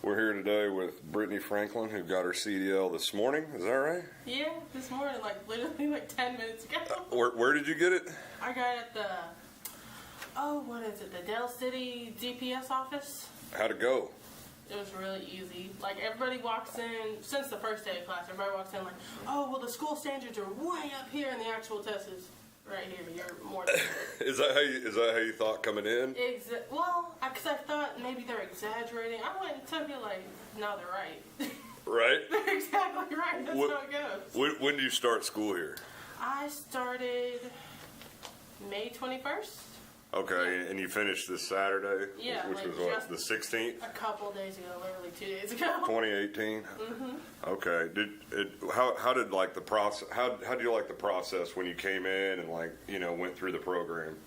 We're here today with Brittany Franklin, who got her CDL this morning. Is that right? Yeah, this morning, literally 10 minutes ago. Where did you get it? I got it at the, the Dell City DPS office. How'd it go? It was really easy. Everybody walks in, since the first day of class, everybody walks in the school standards are way up here, and the actual test is right here. You're more than Is that how you thought coming in? Because I thought maybe they're exaggerating. I went and took it no, they're right. Right? They're exactly right. That's how it goes. When do you start school here? I started May 21st. Okay, and you finished this Saturday? Yeah. Which was what, the 16th? A couple days ago, literally 2 days ago. 2018? Mm-hmm. Okay. How did the process, how did you like the process when you came in and went through the program?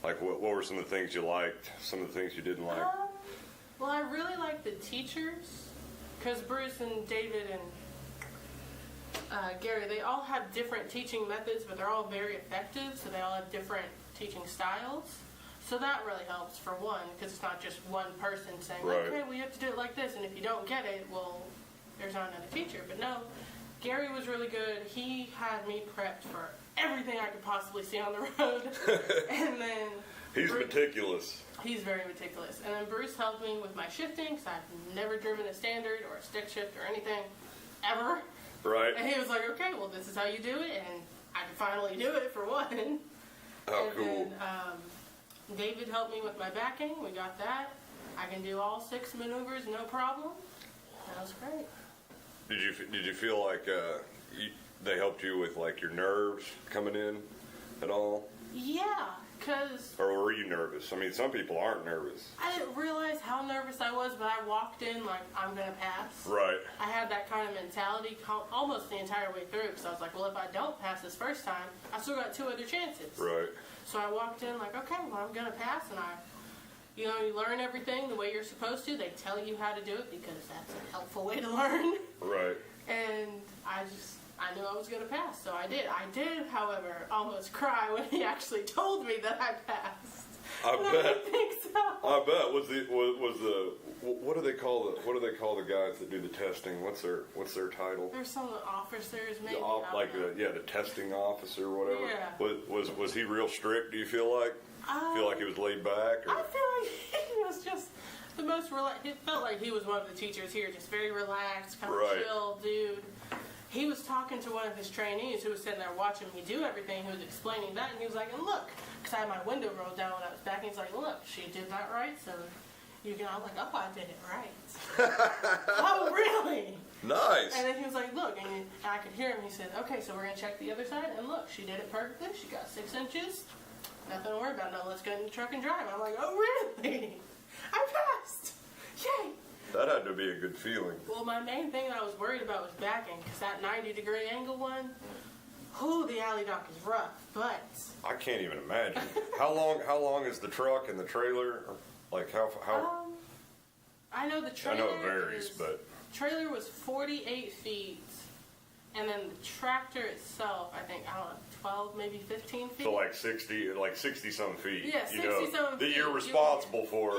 What were some of the things you liked, some of the things you didn't like? Well, I really liked the teachers, because Bruce and David and Gary, they all have different teaching methods, but they're all very effective, so they all have different teaching styles. So that really helps, for one, because it's not just one person saying, right, okay, well, you have to do it like this, and if you don't get it, well, there's not another teacher. But no, Gary was really good. He had me prepped for everything I could possibly see on the road. And then He's meticulous. He's very meticulous. And then Bruce helped me with my shifting, because I've never driven a standard or a stick shift or anything, ever. Right. And he was like, okay, well, this is how you do it, and I can finally do it, for one. Oh, and cool. Then David helped me with my backing. We got that. I can do all 6 maneuvers, no problem. That was great. Did you feel like they helped you with your nerves coming in at all? Yeah, because... Or were you nervous? I mean, some people aren't nervous. I didn't realize how nervous I was, but I walked in I'm going to pass. Right. I had that kind of mentality almost the entire way through, because I was like, well, if I don't pass this first time, I still got 2 other chances. Right. So I walked in okay, well, I'm going to pass, and you learn everything the way you're supposed to. They tell you how to do it because that's a helpful way to learn. Right. And I knew I was going to pass, so I did. I did, however, almost cry when he actually told me that I passed. I bet. I think so. I bet. What do they call the guys that do the testing? What's their title? There's some officers, maybe. The testing officer or whatever. Yeah. Was he real strict? Do you feel like? Feel like he was laid back? Or? I feel like he was just the most relaxed. It felt like he was one of the teachers here, just very relaxed, kind of chill dude. He was talking to one of his trainees who was sitting there watching me do everything. He was explaining that, and he was like, and look, because I had my window rolled down when I was back, and he's like, look, she did that right, so you can. I'm like, oh, I did it right. Oh, really? Nice. And then he was like, look, and I could hear him. He said, okay, so we're going to check the other side, and look, she did it perfectly. She got 6 inches. Nothing to worry about. Now let's get in the truck and drive. I'm like, oh, really? I passed. Yay. That had to be a good feeling. Well, my main thing that I was worried about was backing, because that 90-degree angle one, the alley dock is rough, but... I can't even imagine. How long is the truck and the trailer? How? I know the trailer... I know it varies, but... Trailer was 48 feet, and then the tractor itself, I think, 12, maybe 15 feet. So 60-some feet. Yeah, 60-some feet. That you're responsible for,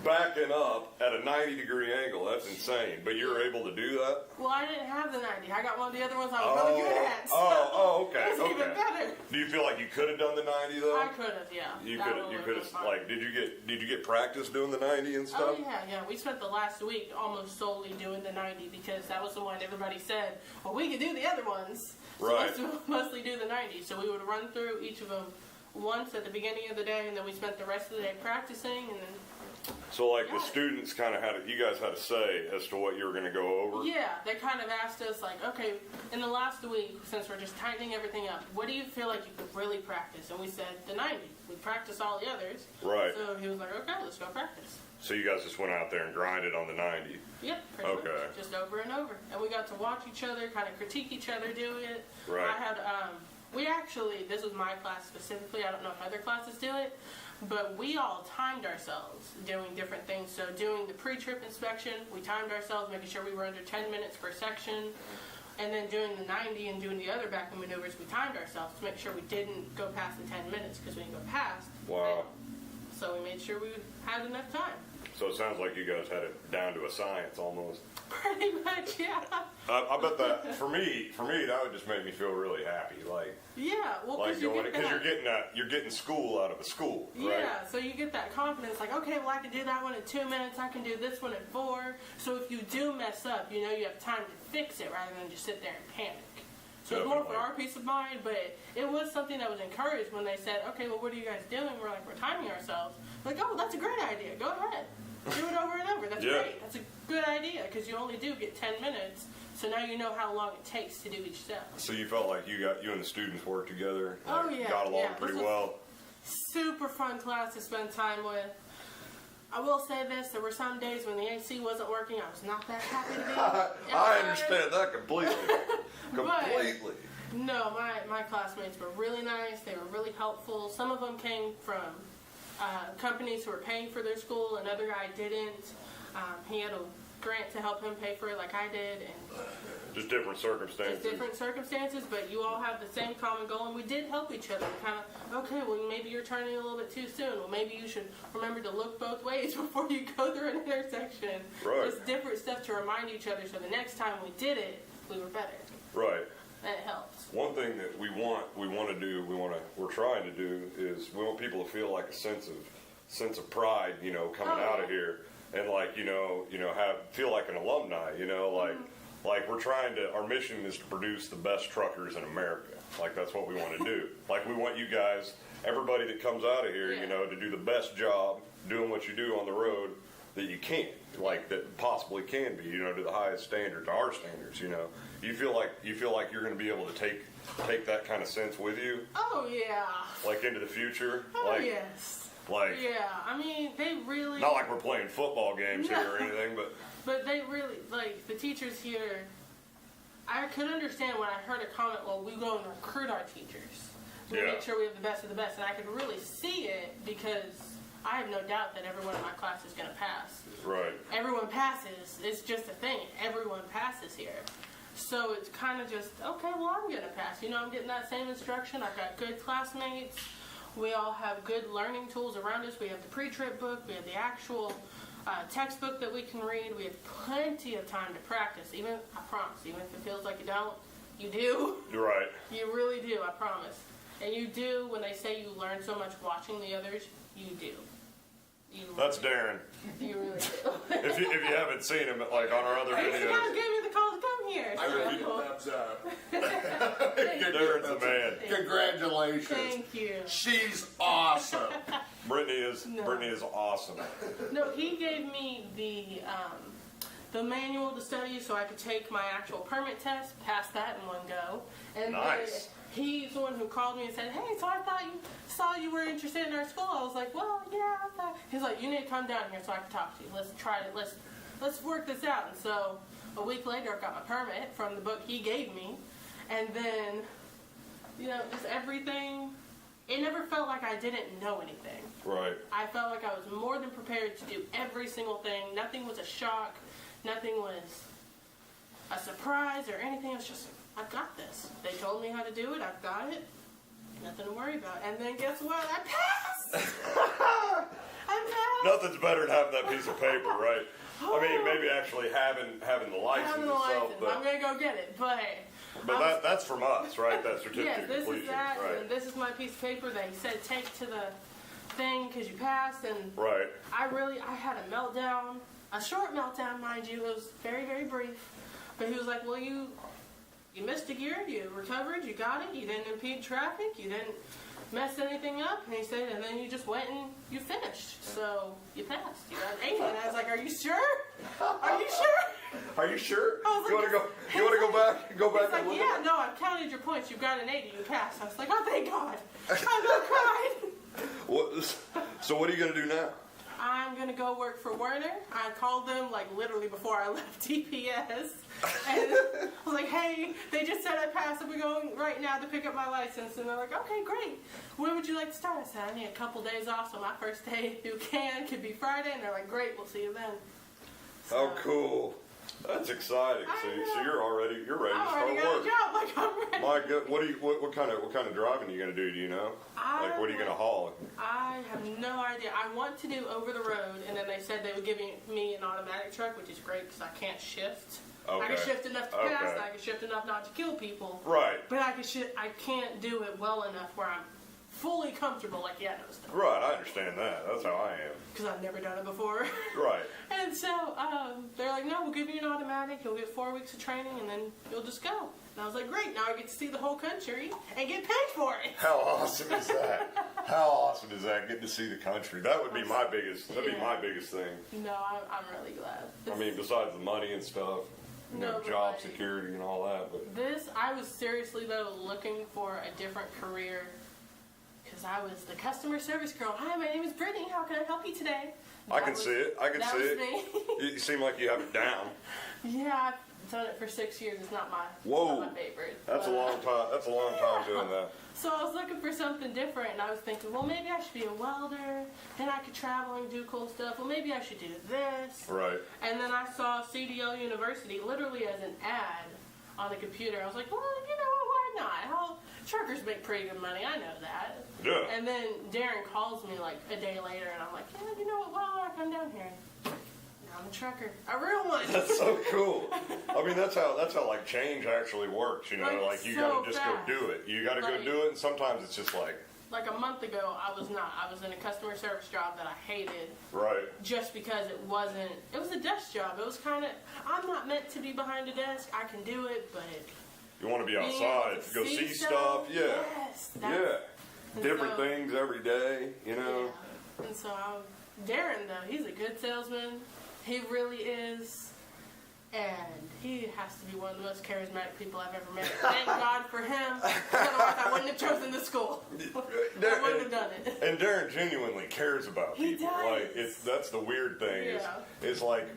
backing up at a 90-degree angle. That's insane. But you're able to do that? Well, I didn't have the 90. I got one of the other ones I was really good at. Okay. It was even better. Do you feel like you could have done the 90 though? I could have, yeah. You could have. Did you get practice doing the 90 and stuff? Oh yeah. We spent the last week almost solely doing the 90 because that was the one everybody said, well, we could do the other ones. Right. So let's mostly do the 90. So we would run through each of them once at the beginning of the day, and then we spent the rest of the day practicing, and then... So the students kind of you guys had a say as to what you were going to go over? Yeah, they kind of asked us, okay, in the last week, since we're just tightening everything up, what do you feel like you could really practice? And we said the 90. We practiced all the others. Right. So he was like, okay, let's go practice. So you guys just went out there and grinded on the 90? Yep, pretty much. Just over and over. And we got to watch each other, kind of critique each other do it. Right. I had, this was my class specifically, I don't know if other classes do it, but we all timed ourselves doing different things. So doing the pre-trip inspection, we timed ourselves, making sure we were under 10 minutes per section. And then doing the 90 and doing the other backing maneuvers, we timed ourselves to make sure we didn't go past the 10 minutes, because we didn't go past. Wow. So we made sure we had enough time. So it sounds like you guys had it down to a science almost. Pretty much, yeah. I bet that for me, that would just make me feel really happy. Like, yeah, well, like because you're getting school out of a school, right? Yeah, so you get that confidence, like, okay, well, I can do that one in 2 minutes. I can do this one in 4. So if you do mess up, you know you have time to fix it rather than just sit there and panic. So it's more for our peace of mind, but it was something that was encouraged when they said, okay, well, what are you guys doing? We're like, we're timing ourselves. Like, oh, that's a great idea. Go ahead. Do it over and over. That's great. That's a good idea because you only do get 10 minutes. So now you know how long it takes to do each step. So you felt like you and the students worked together? Like, oh, yeah. Got along pretty well? Super fun class to spend time with. I will say this, there were some days when the AC wasn't working, I was not that happy to be I understand that completely. Completely. But, no, my classmates were really nice. They were really helpful. Some of them came from companies who were paying for their school. Another guy didn't. He had a grant to help him pay for it like I did. And just different circumstances. Just different circumstances, but you all have the same common goal, and we did help each other. Kind of, okay, well, maybe you're turning a little bit too soon. Well, maybe you should remember to look both ways before you go through an intersection. Right. Just different stuff to remind each other, so the next time we did it, we were better. Right. And it helps. One thing that we're trying to do is we want people to feel like a sense of pride, you know, coming out of here, and like feel like an alumni, you know, like. Mm-hmm. Like we're trying to, our mission is to produce the best truckers in America. Like that's what we want to do. Like we want you guys, everybody that comes out of here, you know, to do the best job doing what you do on the road that you can, like that possibly can be, you know, to the highest standards, our standards. You know, you feel like you're going to be able to take that kind of sense with you. Oh yeah. Like into the future. Oh like, yes. Like yeah, I mean they really. Not like we're playing football games here or anything, but. But they really, like, the teachers here, I could understand when I heard a comment, well, we go and recruit our teachers. We make sure we have the best of the best. And I could really see it because I have no doubt that everyone in my class is going to pass. Right. Everyone passes. It's just a thing. Everyone passes here. So it's kind of just, okay, well, I'm going to pass. You know, I'm getting that same instruction. I've got good classmates. We all have good learning tools around us. We have the pre-trip book. We have the actual textbook that we can read. We have plenty of time to practice. Even, I promise, even if it feels like you don't, you do. You're right. You really do, I promise. And you do, when they say you learn so much watching the others, you do. That's Darren. You really do. if you haven't seen him, like on our other videos. He kind of gave me the call to come here. I give you a thumbs up. Darren's the man. Congratulations. Thank you. She's awesome. Brittany is awesome. No, he gave me the manual to study so I could take my actual permit test, pass that in one go. And nice. Then he's the one who called me and said, hey, so I thought you saw you were interested in our school. I was like, well, yeah, I thought. He's like, you need to come down here so I can talk to you. Let's try it. Let's work this out. And so a week later, I got my permit from the book he gave me. And then, you know, just everything. It never felt like I didn't know anything. Right. I felt like I was more than prepared to do every single thing. Nothing was a shock. Nothing was a surprise or anything. It was just, I've got this. They told me how to do it. I've got it. Nothing to worry about. And then guess what? I passed! I passed! Nothing's better than having that piece of paper, right? I mean, maybe actually having the license itself. But I'm going to go get it. But that's from us, right? That certificate yes, this of completion. is that. Right. And this is my piece of paper that he said take to the thing because you passed. And right. I had a meltdown. A short meltdown, mind you. It was very, very brief. But he was like, well, you missed a gear, you recovered, you got it, you didn't impede traffic, you didn't mess anything up. And he said, and then you just went and you finished. So you passed. You got an 80. And I was like, are you sure? Are you sure? Are you sure? Like, you want to go back? Go back and look yeah, at it? no, I've counted your points. You've got an 80. You passed. I was like, oh, thank God. I'm not crying. So what are you going to do now? I'm going to go work for Werner. I called them like literally before I left TPS. And I was like, hey, they just said I passed. I'll be going right now to pick up my license. And they're like, okay, great. When would you like to start? I said, I need a couple days off. So my first day, if you could be Friday. And they're like, great, we'll see you then. So, oh, cool. That's exciting. So you're ready to I start already got work. a job. Like, I'm ready. My good, what kind of driving are you gonna do? Do you know? Like, what are you gonna haul? I have no idea. I want to do over the road, and then they said they would give me an automatic truck, which is great because I can't shift. Okay. I can shift enough to pass, Okay. and I can shift enough not to kill people. Right. But I can't do it well enough where I'm fully comfortable. Like, yeah, no stuff. Right. I understand that. That's how I am. Because I've never done it before. Right. And so they're like, no, we'll give you an automatic. You'll get 4 weeks of training, and then you'll just go. And I was like, great. Now I get to see the whole country and get paid for it. How awesome is that? How awesome is that? Getting to see the country. That would be my biggest. That'd be my biggest thing. No, I'm really glad. I mean, besides the money and stuff, No, but job like- security and all that. But I was seriously, though, looking for a different career because I was the customer service girl. Hi, my name is Brittany. How can I help you today? I can see it. I can that see was it. me. You seem like you have it down. Yeah, I've done it for 6 years. It's not my, Whoa. not my favorite. That's a but, long time. That's a long time doing that. So I was looking for something different, and I was thinking, well, maybe I should be a welder. Then I could travel and do cool stuff. Well, maybe I should do this. Right. And then I saw CDL University literally as an ad on the computer. I was like, well, you know what? Why not? Truckers make pretty good money. I know that. Yeah. And then Darren calls me like a day later, and I'm like, yeah, you know what? Why don't I come down here? Now I'm a trucker, a real one. That's so cool. I mean, that's how like change actually works. You know, like you so gotta just fast. go do it. You gotta Like- go do it, and sometimes it's just like, Like a month ago, I was not. I was in a customer service job that I hated. right. Just because it was a desk job. It was kind of, I'm not meant to be behind a desk. I can do it, but You want to be being outside, able to go see stuff. Yeah. Yes, that's- Yeah. and Different so- things every day. You know. Yeah. And so Darren, though, he's a good salesman. He really is. And he has to be one of the most charismatic people I've ever met. Thank God for him. Otherwise, I wouldn't have chosen the school. I wouldn't have done it. And Darren genuinely cares about He people. does. Like that's the weird thing. Yeah. It's like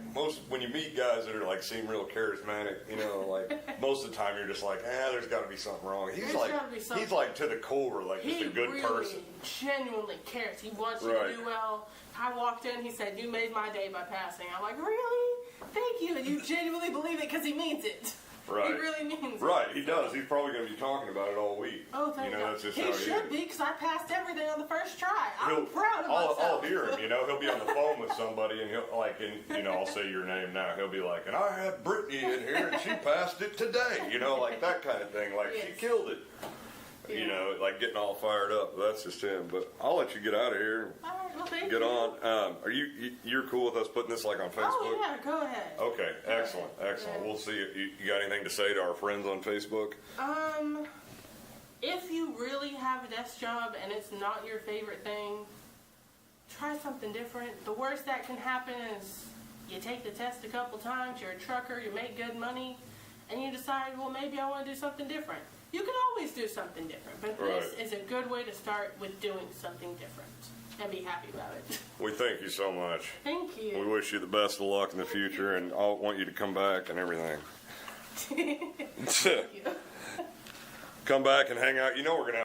when you meet guys that are like seem real charismatic, you know, like most of the time you're just like, there's got to be something wrong. There's gotta be something. He's like to the core, like just He a good really person. genuinely cares. He wants you Right. to do well. I walked in, he said, you made my day by passing. I'm like, really? Thank you. And you genuinely believe it because he means it. Right. He really means it. Right, he does. He's probably going to be talking about it all week. Oh, thank you know, God. that's just He how should is. be because I passed everything on the first try. I'm proud of I'll myself. hear him, you know. He'll be on the phone with somebody, and I'll say your name now. He'll be like, and I had Brittany in here, and she passed it today, you know, like that kind of thing. Like she Yes. killed it, Yeah. you know, like getting all fired up. That's just him. But I'll let you get out of here. All right, well, thank Get you. on. Are you're cool with us putting this like on Facebook? Oh, yeah, go ahead. Okay, excellent. Yeah. We'll see. You got anything to say to our friends on Facebook? If you really have a desk job and it's not your favorite thing, try something different. The worst that can happen is you take the test a couple times, you're a trucker, you make good money, and you decide, well, maybe I want to do something different. You can always do something different, but this Right. is a good way to start with doing something different and be happy about it. We thank you so much. Thank We you. wish you the best of luck in the future, and I want you to come back and everything. Thank you. Come back and hang out. You know we're gonna have